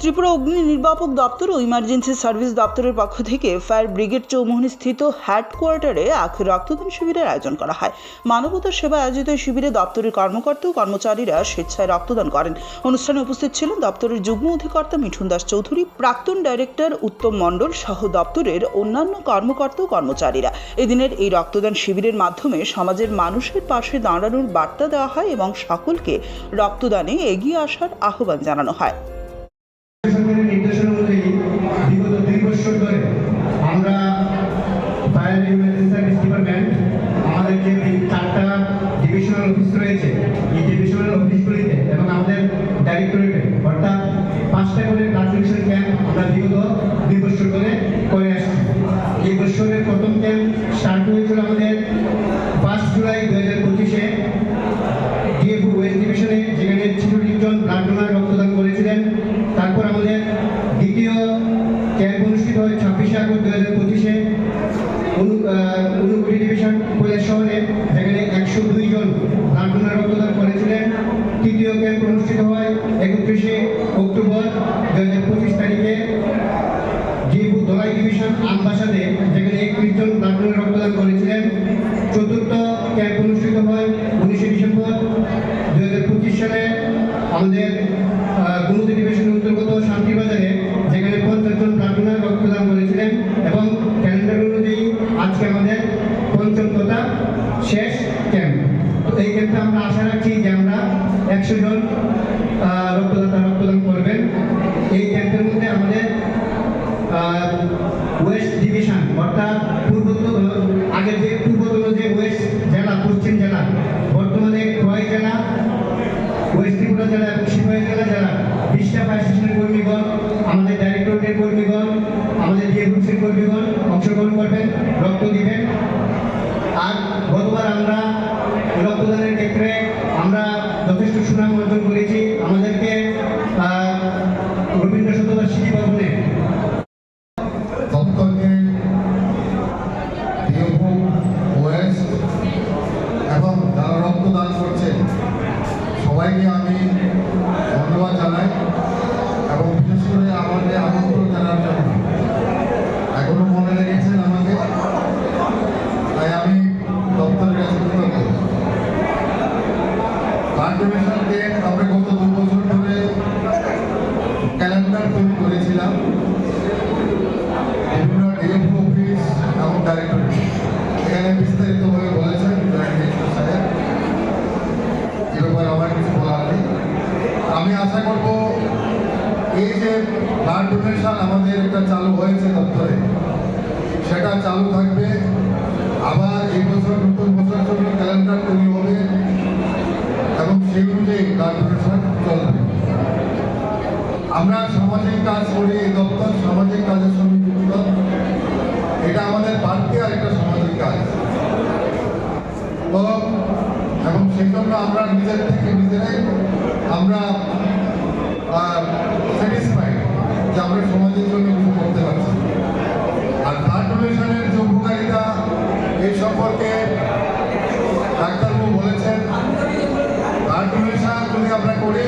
ত্রিপুরা অগ্নি নির্বাপক দপ্তর ও emergency service দপ্তরের পক্ষ থেকে ফায়ার ব্রিগেড চৌমুহনীস্থিত হেডকোয়ার্টারে এক রক্তদান শিবিরের আয়োজন করা হয়। মানবতা সেবা আয়োজিত শিবিরে দপ্তরের কর্মকর্তা ও কর্মচারীরা স্বেচ্ছায় রক্তদান করেন। অনুষ্ঠানে উপস্থিত ছিলেন দপ্তরের যুগ্ম অধিকর্তা মিঠুন দাস চৌধুরী, প্রাক্তন ডাইরেক্টর উত্তম মণ্ডল সহ দপ্তরের অন্যান্য কর্মকর্তা ও কর্মচারীরা। এদিনের এই রক্তদান শিবিরের মাধ্যমে সমাজের মানুষের পাশে দাঁড়ানোর বার্তা দেওয়া হয় এবং সকলকে রক্তদানে এগিয়ে আসার আহ্বান জানানো হয়। সরকারের নির্দেশনা অনুযায়ী বিগত 2 বছর ধরে আমরা ফায়ার ইমার্জেন্সি সার্ভিস ডিপার্টমেন্ট আমাদের যে 4টা ডিভিশনাল অফিস রয়েছে, এই ডিভিশনাল অফিসগুলিতে এবং আমাদের ডাইরেক্টরেটে অর্থাৎ 5টা করে ব্লাড ডোনেশন ক্যাম্প আমরা বিগত 2 বছর ধরে করে আসছি। এই বছরের প্রথম ক্যাম্প স্টার্ট হয়েছিল আমাদের 5 জুলাই 2025-এ ডিএফও ওয়েস্ট ডিভিশনে, যেখানে 46 জন ব্লাড ডোনার রক্তদান করেছিলেন। তারপর আমাদের দ্বিতীয় ক্যাম্প অনুষ্ঠিত হয় 26 আগস্ট 2025-এ ঊনকোটি ডিভিশন কৈলাস শহরে, যেখানে 102 জন ব্লাড ডোনার রক্তদান করেছিলেন। তৃতীয় ক্যাম্প অনুষ্ঠিত হয় 31 অক্টোবর 2025 তারিখে ডিএফও ধলাই ডিভিশন আমবাসাতে, যেখানে 31 জন ব্লাড ডোনার রক্তদান করেছিলেন। চতুর্থ ক্যাম্প অনুষ্ঠিত হয় 19 ডিসেম্বর 2025 সালে আমাদের গুমতি ডিভিশনের অন্তর্গত শান্তিবাজারে, যেখানে 50 জন ব্লাড ডোনার রক্তদান করেছিলেন। এবং ক্যালেন্ডার অনুযায়ী আজকে আমাদের পঞ্চম তথা শেষ ক্যাম্প। তো এই ক্যাম্পে আমরা আশা রাখছি যে আমরা 100 জন রক্তদান করবেন। এই ক্যাম্পের মধ্যে আমাদের ওয়েস্ট ডিভিশন অর্থাৎ আগের যে পূর্বতন যে ওয়েস্ট জেলা, পশ্চিম জেলা, বর্তমানে খোয়াই জেলা, ওয়েস্ট ত্রিপুরা জেলা এবং সিপাহী জেলা 20টা ফায়ার স্টেশনের কর্মীগণ, আমাদের ডাইরেক্টরেটের কর্মীগণ, আমাদের ডিএফওর কর্মীগণ অংশগ্রহণ করবেন, রক্ত দিবেন। আর গতবার আমরা রক্তদানের ক্ষেত্রে আমরা যথেষ্ট সুনাম অর্জন করেছি। আমাদেরকে রবীন্দ্র শতবার্ষিকী ভবনে এবং যারা রক্তদান করছে সবাইকে আমি ধন্যবাদ জানাই এবং বিশেষ করে আমাদের আমন্ত্রণ জানার জন্য এখনো মনে রেখেছেন আমাকে, তাই আমি দপ্তরের কাছে কৃতজ্ঞ। ব্লাড ডোনেশন ক্যাম্প আমরা গত 2 বছর ধরে ক্যালেন্ডার তৈরি করেছিলাম বিভিন্ন ডিএফও অফিস এবং ডাইরেক্টরেট। এখানে বিস্তারিতভাবে বলেছেন সাহেব, এ ব্যাপারে আমার কিছু বলার নেই। আমি আশা করব এই যে ব্লাড ডোনেশন আমাদের একটা চালু হয়েছে দপ্তরে, সেটা চালু থাকবে। আবার এই বছর নতুন বছর জন্য ক্যালেন্ডার তৈরি হবে এবং সেই অনুযায়ী ব্লাড ডোনেশন চলবে। আমরা সামাজিক কাজ করি, এই দপ্তর সামাজিক কাজের সঙ্গে যুক্ত। এটা আমাদের বাড়তি আর একটা সামাজিক কাজ, তো এবং সেই জন্য আমরা নিজের থেকে নিজেরাই আমরা স্যাটিসফাইড যে আমরা সমাজের জন্য কিছু করতে পারছি। আর ব্লাড ডোনেশনের যে উপকারিতা এই সম্পর্কে ডাক্তারবাবু বলেছেন। ব্লাড ডোনেশন যদি আমরা করি